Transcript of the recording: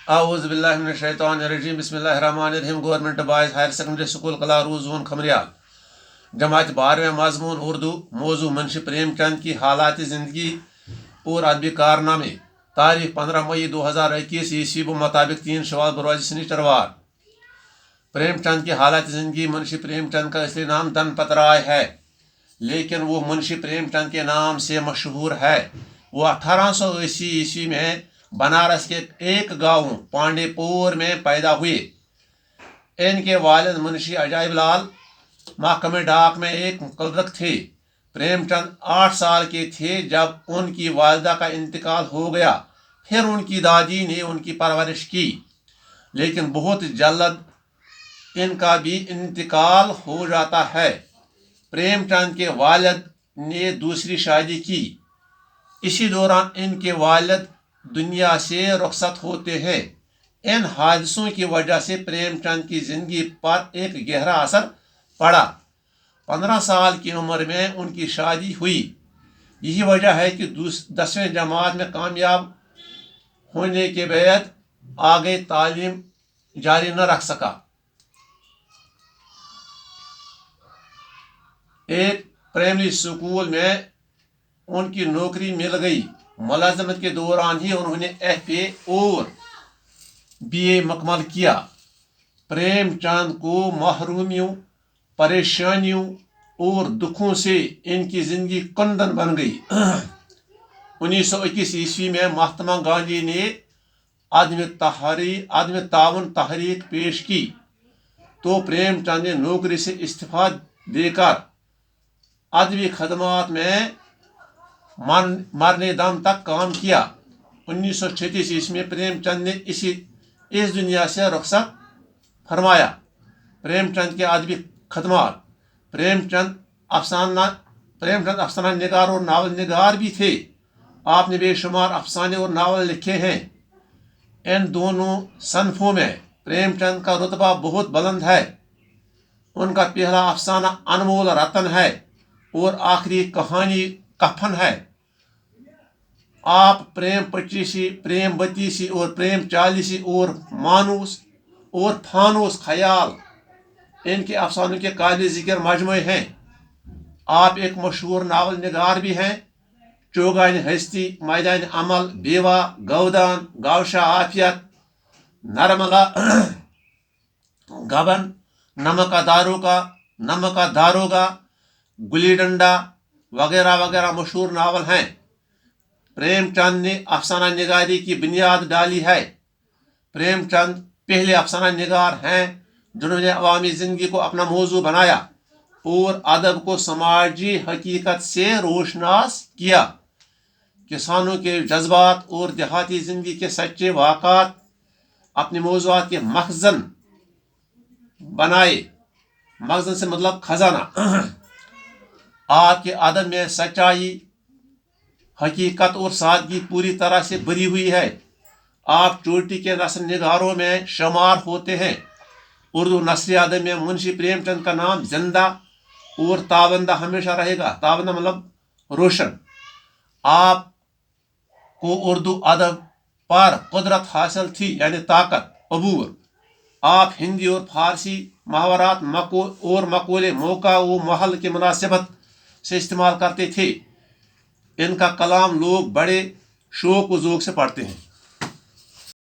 اعوذ باللہ من الشیطان الرجیم بسم اللہ الرحمن الرحیم government boys higher secondary school Kalaru zone Khumriyal جماعت 12 مضمون اردو موضوع منشی پریم چند کی حالات زندگی اور ادبی کارنامے تاریخ 15 مئی 2021 عیسوی مطابق 3 شوال بروز سنیچروار پریم چند کی حالات زندگی منشی پریم چند کا اصلی نام دن پت رائے ہے لیکن وہ منشی پریم چند کے نام سے مشہور ہے۔ وہ 1880 عیسوی میں بنارس کے ایک گاؤں پانڈے پور میں پیدا ہوئے۔ ان کے والد منشی عجائب لال محکمہ ڈاک میں ایک مقرر تھے۔ پریم چند 8 سال کے تھے جب ان کی والدہ کا انتقال ہو گیا، پھر ان کی دادی نے ان کی پرورش کی، لیکن بہت جلد ان کا بھی انتقال ہو جاتا ہے۔ پریم چند کے والد نے دوسری شادی کی، اسی دوران ان کے والد دنیا سے رخصت ہوتے ہیں۔ ان حادثوں کی وجہ سے پریم چند کی زندگی پر ایک گہرا اثر پڑا۔ 15 سال کی عمر میں ان کی شادی ہوئی۔ یہی وجہ ہے کہ 10ویں جماعت میں کامیاب ہونے کے بعد آگے تعلیم جاری نہ رکھ سکا۔ ایک پرائمری اسکول میں ان کی نوکری مل گئی۔ ملازمت کے دوران ہی انہوں نے FA اور BA مکمل کیا۔ پریم چند کو محرومیوں، پریشانیوں اور دکھوں سے ان کی زندگی کندن بن گئی۔ 1921 عیسوی میں مہاتما گاندھی نے عدم تعاون تحریک پیش کی تو پریم چند نے نوکری سے استعفیٰ دے کر ادبی خدمات میں مرنے دم تک کام کیا۔ 1936 عیسوی میں پریم چند نے اس دنیا سے رخصت فرمایا۔ پریم چند کے ادبی خدمات: پریم چند افسانہ نگار اور ناول نگار بھی تھے۔ آپ نے بے شمار افسانے اور ناول لکھے ہیں۔ ان دونوں صنفوں میں پریم چند کا رتبہ بہت بلند ہے۔ ان کا پہلا افسانہ انمول رتن ہے اور آخری کہانی کفن ہے۔ آپ پریم پچیسی، پریم بتیسی اور پریم چالیسی اور مانوس اور فانوس خیال ان کے افسانوں کے قابل ذکر مجموعے ہیں۔ آپ ایک مشہور ناول نگار بھی ہیں۔ چوگان ہستی، میدان عمل، بیوہ، گودان، گوشہ عافیت، نرمگا گبن، نمک کا داروگا، گلی ڈنڈا وغیرہ وغیرہ مشہور ناول ہیں۔ پریم چند نے افسانہ نگاری کی بنیاد ڈالی ہے۔ پریم چند پہلے افسانہ نگار ہیں جنہوں نے عوامی زندگی کو اپنا موضوع بنایا اور ادب کو سماجی حقیقت سے روشناس کیا۔ کسانوں کے جذبات اور دیہاتی زندگی کے سچے واقعات اپنے موضوعات کے مخزن بنائے۔ مخزن سے مطلب خزانہ۔ آپ کے ادب میں سچائی، حقیقت اور سادگی پوری طرح سے بھری ہوئی ہے۔ آپ چوٹی کے نثر نگاروں میں شمار ہوتے ہیں۔ اردو نثری ادب میں منشی پریم چند کا نام زندہ اور تابندہ ہمیشہ رہے گا۔ تابندہ مطلب روشن۔ آپ کو اردو ادب پر قدرت حاصل تھی، یعنی طاقت، عبور۔ آپ ہندی اور فارسی محاورات اور مقولے موقع و محل کی مناسبت سے استعمال کرتے تھے۔ ان کا کلام لوگ بڑے شوق و ذوق سے پڑھتے ہیں۔